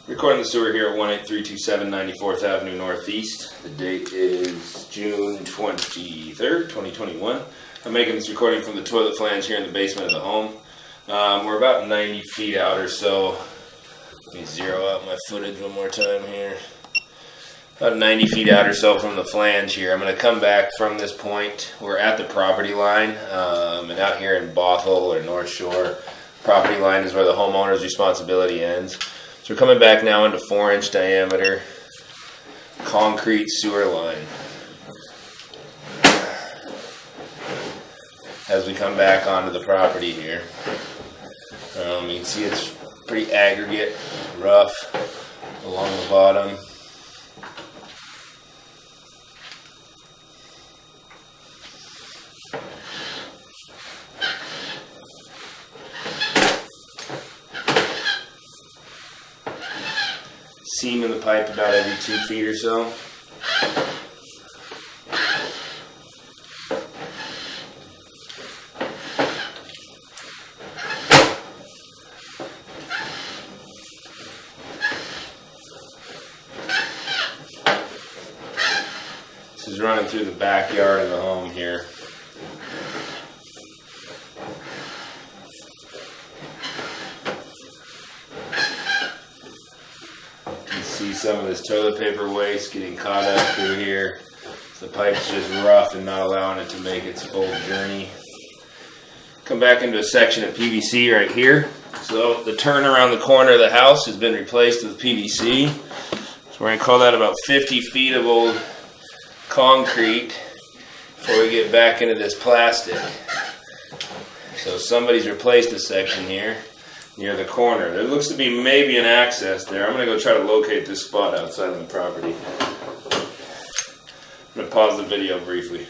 Recording the sewer here at 18327 94th Avenue Northeast. The date is June 23rd, 2021. I'm making this recording from the toilet flange here in the basement of the home. We're about 90 feet out or so. Let me zero out my footage one more time here. About 90 feet out or so from the flange here. I'm going to come back from this point. We're at the property line, and out here in Bothell or North Shore, property line is where the homeowner's responsibility ends. So we're coming back now into 4-inch diameter concrete sewer line. As we come back onto the property here, you can see it's pretty aggregate, rough along the bottom. Seam in the pipe about every 2 feet or so. This is running through the backyard of the home here. See some of this toilet paper waste getting caught up through here. The pipe's just rough and not allowing it to make its full journey. Come back into a section of PVC right here. So the turn around the corner of the house has been replaced with PVC. So we're going to call that about 50 feet of old concrete before we get back into this plastic. So somebody's replaced a section here near the corner. There looks to be maybe an access there. I'm going to go try to locate this spot outside of the property. I'm going to pause the video briefly.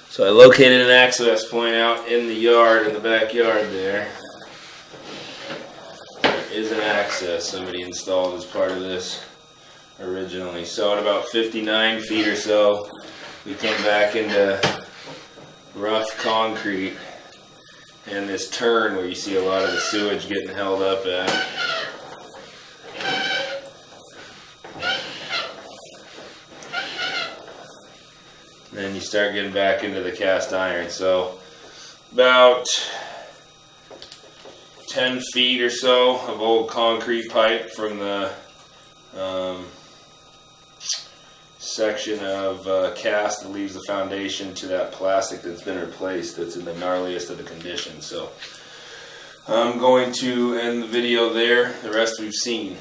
So I located an access point out in the yard, in the backyard there. There is an access somebody installed as part of this originally. So at about 59 feet or so, we come back into rough concrete. And this turn where you see a lot of the sewage getting held up at. And then you start getting back into the cast iron. So about 10 feet or so of old concrete pipe from the section of cast that leaves the foundation to that plastic that's been replaced, that's in the gnarliest of the conditions. So I'm going to end the video there. The rest we've seen.